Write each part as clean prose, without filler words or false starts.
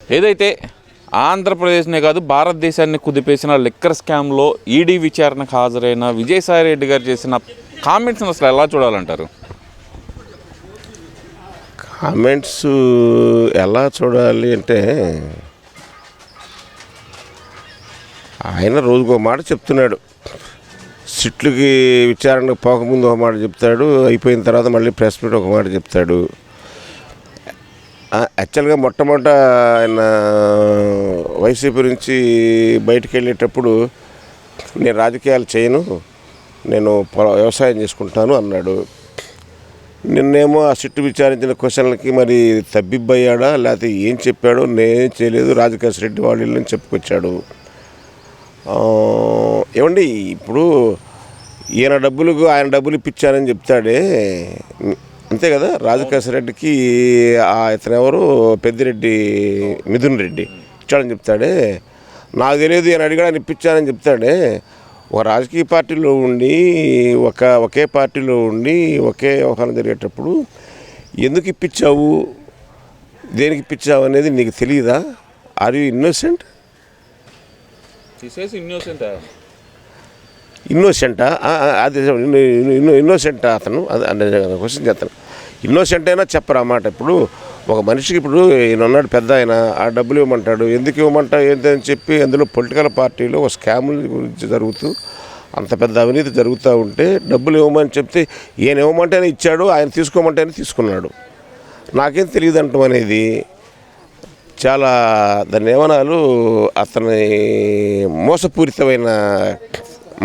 ఏదైతే ఆంధ్రప్రదేశ్నే కాదు భారతదేశాన్ని కుదిపేసిన లిక్కర్ స్కామ్లో ఈడీ విచారణకు హాజరైన విజయసాయిరెడ్డి గారు చేసిన కామెంట్స్ని అసలు ఎలా చూడాలంటారు? కామెంట్స్ ఎలా చూడాలి అంటే, ఆయన రోజుకో మాట చెప్తున్నాడు. సిట్లకి విచారణకు పోకముందు ఒక మాట చెప్తాడు, అయిపోయిన తర్వాత మళ్ళీ ప్రెస్ మీట్ ఒక మాట చెప్తాడు. యాక్చువల్గా మొట్టమొదట ఆయన వైసీపీ నుంచి బయటికి వెళ్ళేటప్పుడు నేను రాజకీయాలు చేయను, నేను వ్యవసాయం చేసుకుంటాను అన్నాడు. నిన్నేమో ఆ సిట్టు విచారించిన క్వశ్చన్లకి మరి తబ్బిబ్బయ్యాడా లేకపోతే ఏం చెప్పాడో నేనేం చేయలేదు, రాజకేశ్ రెడ్డి వాళ్ళు ఇల్లని చెప్పుకొచ్చాడు. ఏమండి, ఇప్పుడు ఈయన డబ్బులకు ఆయన డబ్బులు ఇప్పించానని చెప్తాడే, అంతే కదా. రాజకేశ్ రెడ్డికి ఇతను ఎవరు, పెద్దిరెడ్డి మిథున్ రెడ్డి ఇచ్చాడని చెప్తాడే. నాకు తెలియదు ఈయన అడిగాడని ఇప్పించానని చెప్తాడే. ఒక రాజకీయ పార్టీలో ఉండి ఒకే పార్టీలో ఉండి ఒకే వ్యవహారం జరిగేటప్పుడు ఎందుకు ఇప్పించావు, దేనికి ఇప్పించావు అనేది నీకు తెలియదా? Are you innocent? ఇన్నోసెంటా? అది ఇన్నోసెంటా అతను? అది క్వశ్చన్ చేస్తాను. ఇన్నోసెంట్ అయినా చెప్పరా అన్నమాట. ఇప్పుడు ఒక మనిషికి, ఇప్పుడు ఈయన ఉన్నాడు పెద్ద ఆయన, ఆ డబ్బులు ఇవ్వమంటాడు, ఎందుకు ఇవ్వమంటా ఏంటని చెప్పి అందులో పొలిటికల్ పార్టీలో ఒక స్కాముల గురించి జరుగుతూ అంత పెద్ద అవినీతి జరుగుతూ ఉంటే డబ్బులు ఇవ్వమని చెప్తే ఈయన ఇవ్వమంటేనే ఇచ్చాడు, ఆయన తీసుకోమంటేనే తీసుకున్నాడు. నాకేం తెలియదు అంటాం అనేది చాలా దాన్ని ఏమనాలు, అతని మోసపూరితమైన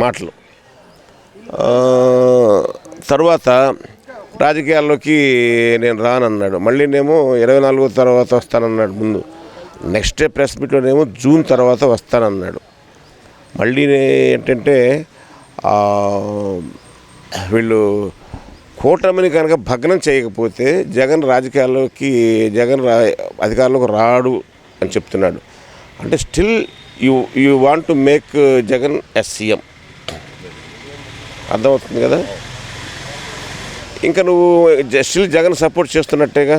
మాటలు. తర్వాత రాజకీయాల్లోకి నేను రానన్నాడు, మళ్ళీనేమో 24 తర్వాత వస్తానన్నాడు. ముందు నెక్స్ట్ డే ప్రెస్ మీట్లోనేమో జూన్ తర్వాత వస్తానన్నాడు. మళ్ళీ ఏంటంటే వీళ్ళు కూటమిని కనుక భగ్నం చేయకపోతే జగన్ అధికారంలోకి రాడు అని చెప్తున్నాడు. అంటే still you want to make Jagan as CM, అర్థమవుతుంది కదా. ఇంకా నువ్వు స్టిల్ జగన్ సపోర్ట్ చేస్తున్నట్టేగా.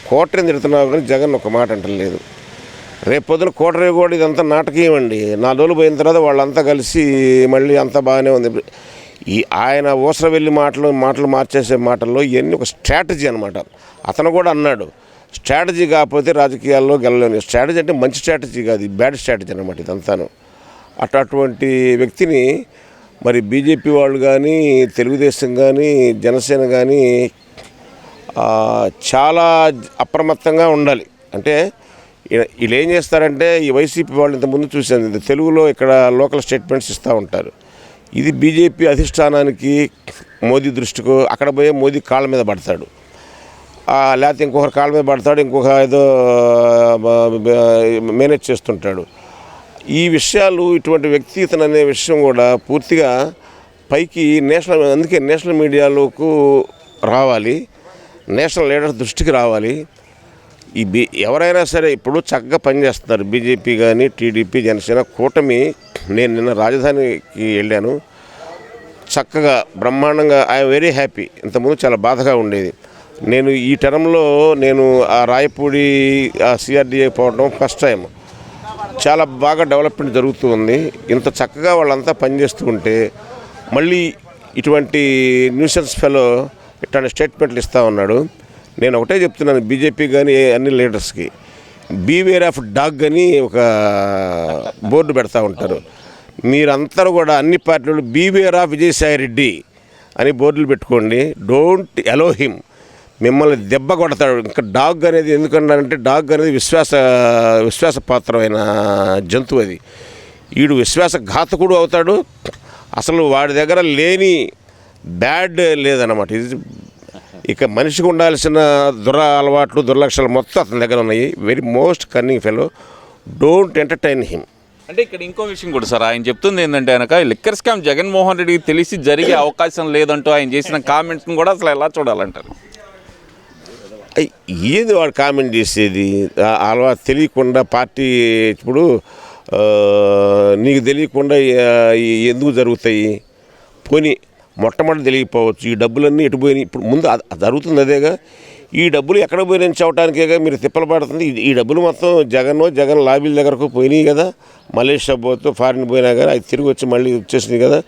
కోటరీని తిడుతున్నావు కానీ జగన్ ఒక మాట అంటలేదు. రేపు పొద్దున కోటరీ కూడా ఇదంతా నాటకీయం అండి. 4 రోజులు పోయిన తర్వాత వాళ్ళంతా కలిసి మళ్ళీ అంతా బాగానే ఉంది. ఈ ఆయన ఊసర వెళ్ళి మాటలు మార్చేసే మాటల్లో ఇవన్నీ ఒక స్ట్రాటజీ అనమాట. అతను కూడా అన్నాడు, స్ట్రాటజీ కాకపోతే రాజకీయాల్లో గెలలేని. స్ట్రాటజీ అంటే మంచి స్ట్రాటజీ కాదు, బ్యాడ్ స్ట్రాటజీ అనమాట ఇదంతాను. అటువంటి వ్యక్తిని మరి బీజేపీ వాళ్ళు కానీ, తెలుగుదేశం కానీ, జనసేన కానీ చాలా అప్రమత్తంగా ఉండాలి. అంటే వీళ్ళు ఏం చేస్తారంటే, ఈ వైసీపీ వాళ్ళు ఇంతకుముందు చూసాను, తెలుగులో ఇక్కడ లోకల్ స్టేట్మెంట్స్ ఇస్తూ ఉంటారు. ఇది బీజేపీ అధిష్టానానికి, మోదీ దృష్టికో అక్కడ పోయే మోదీ కాళ్ళ మీద పడతాడు, లేకపోతే ఇంకొకరి కాళ్ళ మీద పడతాడు, ఇంకొక ఏదో మేనేజ్ చేస్తుంటాడు. ఈ విషయాలు, ఇటువంటి వ్యక్తి ఇతను అనే విషయం కూడా పూర్తిగా పైకి అందుకే నేషనల్ మీడియాలోకి రావాలి, నేషనల్ లీడర్స్ దృష్టికి రావాలి. ఎవరైనా సరే ఇప్పుడు చక్కగా పనిచేస్తున్నారు, బీజేపీ కానీ, టీడీపీ, జనసేన కూటమి. నేను నిన్న రాజధానికి వెళ్ళాను, చక్కగా బ్రహ్మాండంగా. I'm very happy. ఇంతకుముందు చాలా బాధగా ఉండేది. నేను ఈ టర్మ్లో ఆ రాయపూడి సిఆర్డీఏ పోవడం ఫస్ట్ టైం. చాలా బాగా డెవలప్మెంట్ జరుగుతూ ఉంది. ఇంత చక్కగా వాళ్ళంతా పనిచేస్తూ ఉంటే మళ్ళీ ఇటువంటి న్యూసెన్స్ ఫెలో ఇట్లాంటి స్టేట్మెంట్లు ఇస్తూ ఉన్నాడు. నేను ఒకటే చెప్తున్నాను బీజేపీ కానీ అన్ని లీడర్స్కి, బీవేర్ ఆఫ్ డాగ్ అని ఒక బోర్డు పెడతా ఉంటారు. మీరందరూ కూడా అన్ని పార్టీలు బీవేర్ ఆఫ్ విజయసాయిరెడ్డి అని బోర్డులు పెట్టుకోండి. డోంట్ అలో హిమ్, మిమ్మల్ని దెబ్బ కొడతాడు. ఇంకా డాగ్ అనేది ఎందుకన్నారంటే, డాగ్ అనేది విశ్వాసపాత్రమైన జంతువు. అది వీడు విశ్వాసఘాతకుడు అవుతాడు. అసలు వాడి దగ్గర లేని బ్యాడ్ లేదన్నమాట. ఇది ఇక మనిషికి ఉండాల్సిన అలవాట్లు, దుర్లక్షణాలు మొత్తం అతని దగ్గర ఉన్నాయి. Very most cunning fellow. Don't entertain him. అంటే ఇక్కడ ఇంకో విషయం కూడా సార్, ఆయన చెప్తుంది ఏంటంటే కనుక లిక్కర్ స్కామ్ జగన్మోహన్ రెడ్డికి తెలిసి జరిగే అవకాశం లేదంటూ ఆయన చేసిన కామెంట్స్ని కూడా అసలు ఎలా చూడాలంటారు? ఏది వాడు కామెంట్ చేసేది? అలవా తెలియకుండా పార్టీ, ఇప్పుడు నీకు తెలియకుండా ఎందుకు జరుగుతాయి? పోనీ మొట్టమొదటి తెలియకపోవచ్చు, ఈ డబ్బులన్నీ ఎటు పోయినాయి? ఇప్పుడు ముందు జరుగుతుంది అదేగా. ఈ డబ్బులు ఎక్కడ పోయి నుంచి అవటానికే మీరు తిప్పలు పడుతుంది. ఈ డబ్బులు మొత్తం జగన్ లాబీల దగ్గరకు పోయినాయి కదా, మలేషియా పోతూ ఫారిన్ పోయినా కానీ అది తిరిగి వచ్చి మళ్ళీ వచ్చేసినాయి కదా.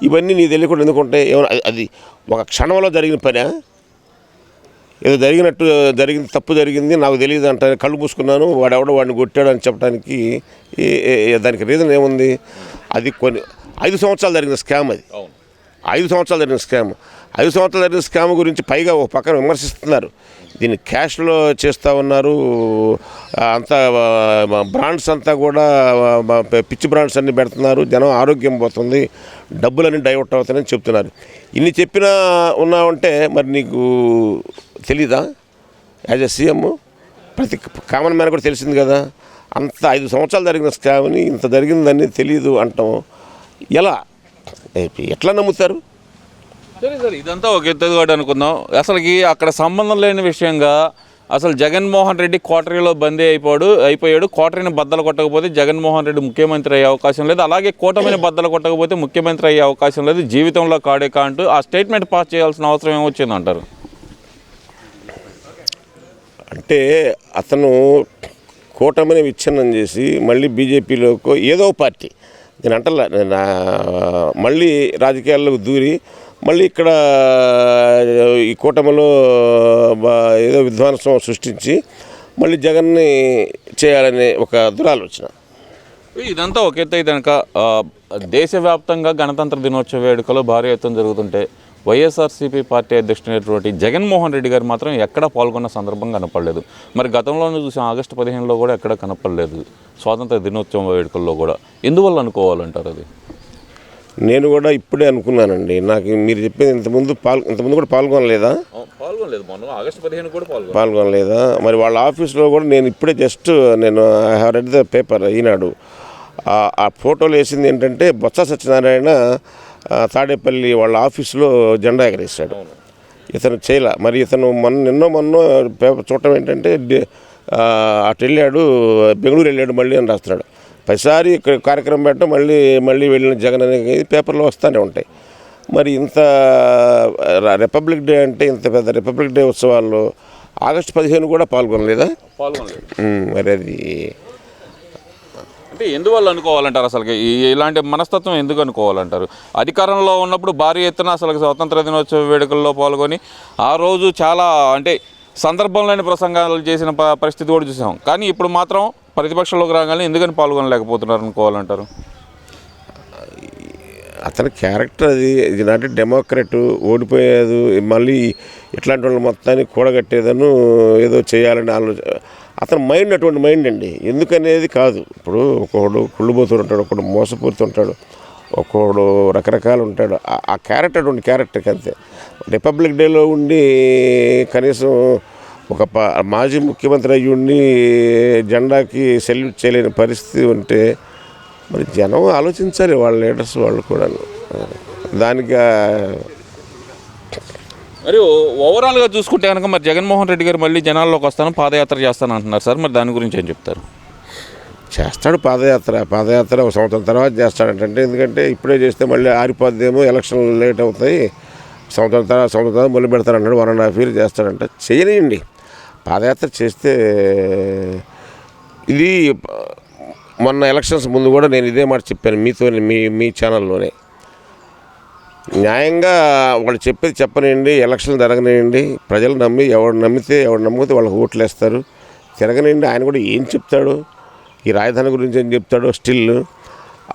ఇవన్నీ నీ తెలియకుండా ఎందుకుంటే ఏమన్నా అది ఒక క్షణంలో జరిగిన పని, ఏదో జరిగింది తప్పు జరిగింది నాకు తెలియదు అంటే కళ్ళు మూసుకున్నాను వాడిని కొట్టాడు అని చెప్పడానికి దానికి రీజన్ ఏముంది? అది 5 సంవత్సరాలు జరిగిన స్కామ్, అది 5 సంవత్సరాలు జరిగిన స్కామ్. 5 సంవత్సరాలు జరిగిన స్కామ్ గురించి పైగా ఒక పక్కన విమర్శిస్తున్నారు. దీన్ని క్యాష్లో చేస్తూ ఉన్నారు, అంతా బ్రాండ్స్ అంతా కూడా పిచ్చి బ్రాండ్స్ అన్నీ పెడుతున్నారు, జనం ఆరోగ్యం పోతుంది, డబ్బులన్నీ డైవర్ట్ అవుతాయని చెప్తున్నారు. ఇన్ని చెప్పినా ఉన్నావంటే మరి నీకు తెలీదా? యాజ్ ఎ సీఎం ప్రతి కామన్ మ్యాన్ కూడా తెలిసింది కదా. అంత 5 సంవత్సరాలు జరిగిన స్కామ్ని ఇంత జరిగిందని తెలియదు అంటాం ఎలా? ఎట్లా నమ్ముతారు? సరే సార్, ఇదంతా ఒక ఎత్తుగడ అనుకుందాం. అసలుకి అక్కడ సంబంధం లేని విషయంగా అసలు జగన్మోహన్ రెడ్డి కోటరీలో బందీ అయిపోయాడు. కోటరీని బద్దలు కొట్టకపోతే జగన్మోహన్ రెడ్డి ముఖ్యమంత్రి అయ్యే అవకాశం లేదు, అలాగే కూటమిని బద్దలు కొట్టకపోతే ముఖ్యమంత్రి అయ్యే అవకాశం లేదు, జీవితంలో కాడేక అంటూ ఆ స్టేట్మెంట్ పాస్ చేయాల్సిన అవసరం ఏమొచ్చింది అంటారు? అంటే అతను కూటమిని విచ్ఛిన్నం చేసి మళ్ళీ బీజేపీలోకి ఏదో పార్టీ, నేను అంటలా, మళ్ళీ రాజకీయాల్లోకి దూరి మళ్ళీ ఇక్కడ ఈ కూటమిలో ఏదో విధ్వంసం సృష్టించి మళ్ళీ జగన్ని చేయాలనే ఒక దురాలోచన. ఇదంతా ఒక ఎత్తు అయితే కనుక దేశవ్యాప్తంగా గణతంత్ర దినోత్సవ వేడుకలు భారీ ఎత్తున జరుగుతుంటే వైఎస్ఆర్సీపీ పార్టీ అధ్యక్షుడైనటువంటి జగన్మోహన్ రెడ్డి గారు మాత్రం ఎక్కడా పాల్గొన్న సందర్భం కనపడలేదు. మరి గతంలోనే చూసాం, ఆగస్టు 15లో కూడా ఎక్కడ కనపడలేదు, స్వాతంత్ర దినోత్సవం వేడుకల్లో కూడా. ఎందువల్ల అనుకోవాలంటారు అది? నేను కూడా ఇప్పుడే అనుకున్నానండి. నాకు మీరు చెప్పేది ఇంతకుముందు కూడా పాల్గొనలేదా? పాల్గొనలేదా? మరి వాళ్ళ ఆఫీస్లో కూడా నేను ఇప్పుడే నేను I have read the paper Eenadu. ఆ ఫోటోలు వేసింది ఏంటంటే బొత్స సత్యనారాయణ తాడేపల్లి వాళ్ళ ఆఫీసులో జెండా ఎగరేసాడు. ఇతను చేయలే. మరి ఇతను మొన్న పేపర్ చూడటం ఏంటంటే అటు వెళ్ళాడు, బెంగళూరు వెళ్ళాడు మళ్ళీ అని రాస్తున్నాడు. ప్రతిసారి ఇక్కడ కార్యక్రమం పెట్టడం మళ్ళీ వెళ్ళిన జగన్ అనేది పేపర్లో వస్తూనే ఉంటాయి. మరి ఇంత రిపబ్లిక్ డే అంటే ఇంత పెద్ద రిపబ్లిక్ డే ఉత్సవాల్లో ఆగస్టు 15 కూడా పాల్గొనలేదు. మరి అది అంటే ఎందువల్ల అనుకోవాలంటారు? అసలు ఇలాంటి మనస్తత్వం ఎందుకు అనుకోవాలంటారు? అధికారంలో ఉన్నప్పుడు భారీ ఎత్తున అసలు స్వాతంత్ర దినోత్సవ వేడుకల్లో పాల్గొని ఆ రోజు చాలా అంటే సందర్భం లేని ప్రసంగాలు చేసిన పరిస్థితి కూడా చూసాం. కానీ ఇప్పుడు మాత్రం ప్రతిపక్షంలోకి రాగానే ఎందుకని పాల్గొనలేకపోతున్నారు అనుకోవాలంటారు? అతని క్యారెక్టర్ ఇది నాటి డెమోక్రట్ ఓడిపోయేది, మళ్ళీ ఇట్లాంటి వాళ్ళు మొత్తాన్ని కూడగట్టేదను ఏదో చేయాలని ఆలోచన. అతని మైండ్ అటువంటి మైండ్ అండి. ఎందుకనేది కాదు. ఇప్పుడు ఒకడు కుళ్ళుబోతుడు ఉంటాడు, ఒకడు మోసపూరుతుంటాడు, ఒకడు రకరకాలు ఉంటాడు. ఆ క్యారెక్టర్ అటువంటి క్యారెక్టర్కి అంతే. రిపబ్లిక్ డేలో ఉండి కనీసం ఒక మాజీ ముఖ్యమంత్రి అయ్యుండి జెండాకి సెల్యూట్ చేయలేని పరిస్థితి ఉంటే మరి జనం ఆలోచించాలి, వాళ్ళ లీడర్స్ వాళ్ళు కూడా దానికి. మరి ఓవరాల్గా చూసుకుంటే కనుక మరి జగన్మోహన్ రెడ్డి గారు మళ్ళీ జనాల్లోకి వస్తాను, పాదయాత్ర చేస్తాను అంటున్నారు సార్. మరి దాని గురించి ఏం చెప్తారు? చేస్తాడు పాదయాత్ర 1 సంవత్సరం తర్వాత చేస్తాడంటే. ఎందుకంటే ఇప్పుడే చేస్తే మళ్ళీ ఆరిపోద్దేమో, ఎలక్షన్లు లేట్ అవుతాయి, సంవత్సరం తర్వాత మొదలు పెడతారంటాడు. 1.5 years చేస్తాడంట. చేయనియండి, పాదయాత్ర చేస్తే. ఇది మొన్న ఎలక్షన్స్ ముందు కూడా నేను ఇదే మాట చెప్పాను మీతో, మీ ఛానల్లోనే. న్యాయంగా వాళ్ళు చెప్పేది చెప్పనియండి, ఎలక్షన్లు జరగనియండి, ప్రజలు ఎవడు నమ్మితే వాళ్ళకి ఓట్లు వేస్తారు, తిరగనియండి. ఆయన కూడా ఏం చెప్తాడు, ఈ రాజధాని గురించి ఏం చెప్తాడో స్టిల్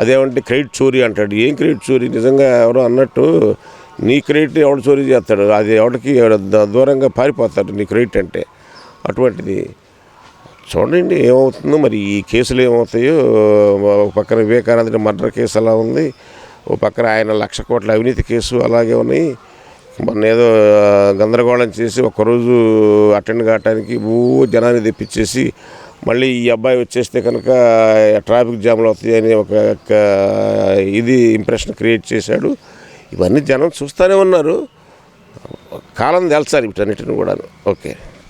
అదేమంటే క్రెడిట్ చోరీ అంటాడు. ఏం క్రెడిట్ చోరీ? నిజంగా ఎవరో అన్నట్టు నీ క్రెడిట్ ఎవడు చోరీ చేస్తాడు, అది ఎవరికి దూరంగా పారిపోతాడు నీ క్రెడిట్ అంటే. అటువంటిది చూడండి ఏమవుతుందో. మరి ఈ కేసులు ఏమవుతాయో. ఒక పక్కన వివేకానంద మర్డర్ కేసు అలా ఉంది, ఓ పక్కన ఆయన 1,00,000 కోట్ల అవినీతి కేసు అలాగే ఉన్నాయి. మొన్న ఏదో గందరగోళం చేసి ఒక్కరోజు అటెండ్ కావటానికి జనాన్ని తెప్పించేసి మళ్ళీ ఈ అబ్బాయి వచ్చేస్తే కనుక ట్రాఫిక్ జామ్లు అవుతాయని ఒక ఇంప్రెషన్ క్రియేట్ చేశాడు. ఇవన్నీ జనం చూస్తూనే ఉన్నారు. కాలం తెల్చాలి వీటన్నిటిని కూడా. ఓకే.